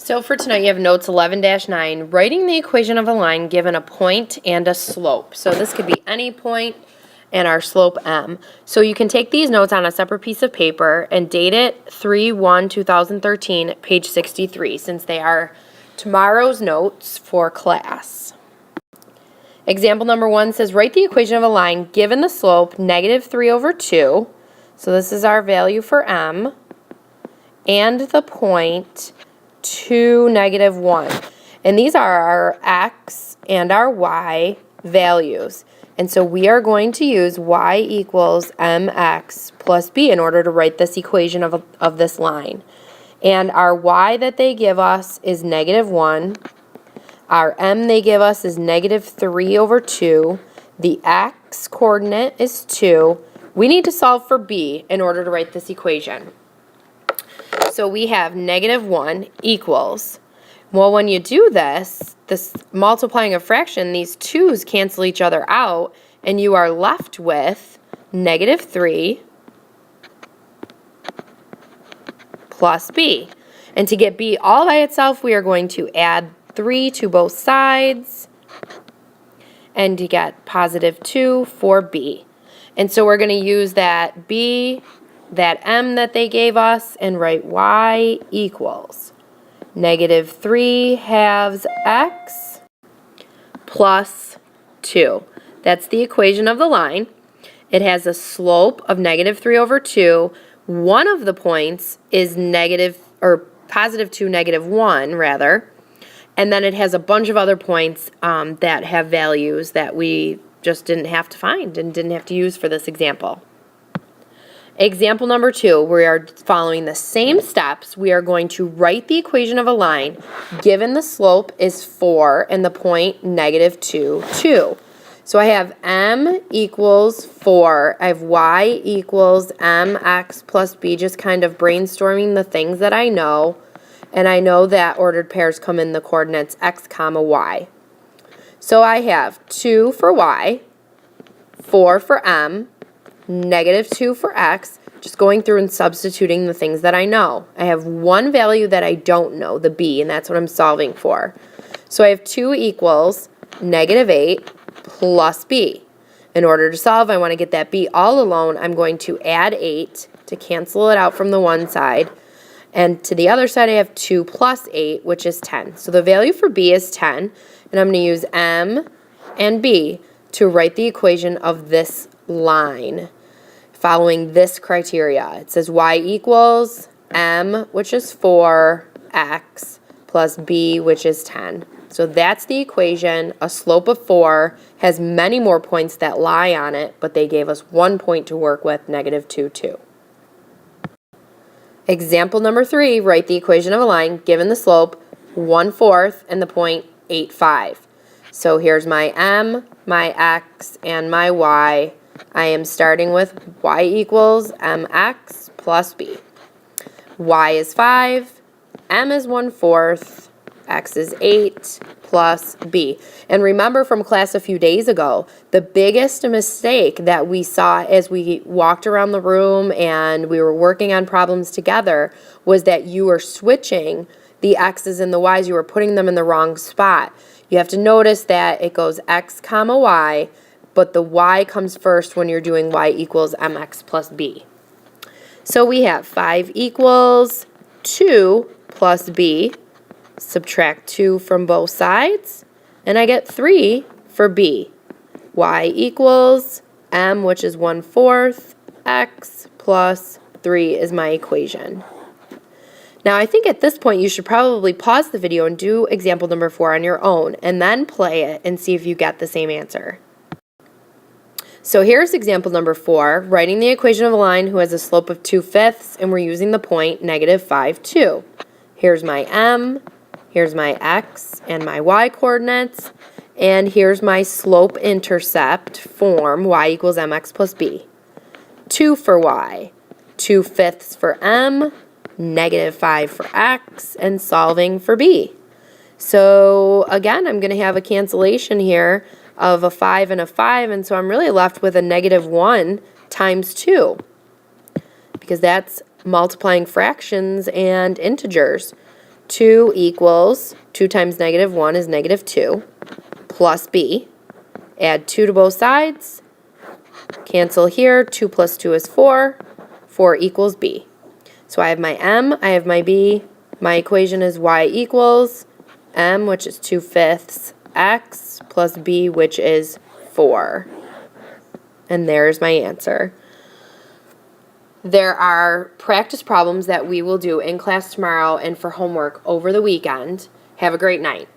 So for tonight, you have notes 11-9, writing the equation of a line given a point and a slope. So this could be any point and our slope m. So you can take these notes on a separate piece of paper and date it 3/1/2013, page 63, since they are tomorrow's notes for class. Example number 1 says, write the equation of a line given the slope -3/2. So this is our value for m, and the point 2, -1. And these are our x and our y values. And so we are going to use y equals mx plus b in order to write this equation of this line. And our y that they give us is -1. Our m they give us is -3/2. The x coordinate is 2. We need to solve for b in order to write this equation. So we have -1 equals, well, when you do this multiplying a fraction, these 2's cancel each other out, and you are left with -3 plus b. And to get b all by itself, we are going to add 3 to both sides, and to get +2 for b. And so we're going to use that b, that m that they gave us, and write y equals -3/2 x plus 2. That's the equation of the line. It has a slope of -3/2. One of the points is +2, -1 rather. And then it has a bunch of other points that have values that we just didn't have to find and didn't have to use for this example. Example number 2, we are following the same steps. We are going to write the equation of a line given the slope is 4 and the point -2, 2. So I have m equals 4. I have y equals mx plus b, just kind of brainstorming the things that I know. And I know that ordered pairs come in the coordinates x, y. So I have 2 for y, 4 for m, -2 for x, just going through and substituting the things that I know. I have one value that I don't know, the b, and that's what I'm solving for. So I have 2 equals -8 plus b. In order to solve, I want to get that b all alone. I'm going to add 8 to cancel it out from the one side. And to the other side, I have 2 plus 8, which is 10. So the value for b is 10, and I'm going to use m and b to write the equation of this line following this criteria. It says y equals m, which is 4, x, plus b, which is 10. So that's the equation. A slope of 4 has many more points that lie on it, but they gave us 1 point to work with, -2, 2. Example number 3, write the equation of a line given the slope 1/4 and the point 8, 5. So here's my m, my x, and my y. I am starting with y equals mx plus b. Y is 5, m is 1/4, x is 8 plus b. And remember from class a few days ago, the biggest mistake that we saw as we walked around the room and we were working on problems together was that you were switching the x's and the y's. You were putting them in the wrong spot. You have to notice that it goes x, y, but the y comes first when you're doing y equals mx plus b. So we have 5 equals 2 plus b. Subtract 2 from both sides, and I get 3 for b. Y equals m, which is 1/4, x plus 3 is my equation. Now I think at this point you should probably pause the video and do example number 4 on your own, and then play it and see if you get the same answer. So here's example number 4, writing the equation of a line who has a slope of 2/5, and we're using the point -5, 2. Here's my m, here's my x and my y coordinates, and here's my slope intercept form, y equals mx plus b. 2 for y, 2/5 for m, -5 for x, and solving for b. So again, I'm going to have a cancellation here of a 5 and a 5, and so I'm really left with a -1 times 2, because that's multiplying fractions and integers. 2 equals, 2 times negative 1 is negative 2, plus b. Add 2 to both sides. Cancel here. 2 plus 2 is 4. 4 equals b. So I have my m, I have my b. My equation is y equals m, which is 2/5 x, plus b, which is 4. And there's my answer. There are practice problems that we will do in class tomorrow and for homework over the weekend. Have a great night.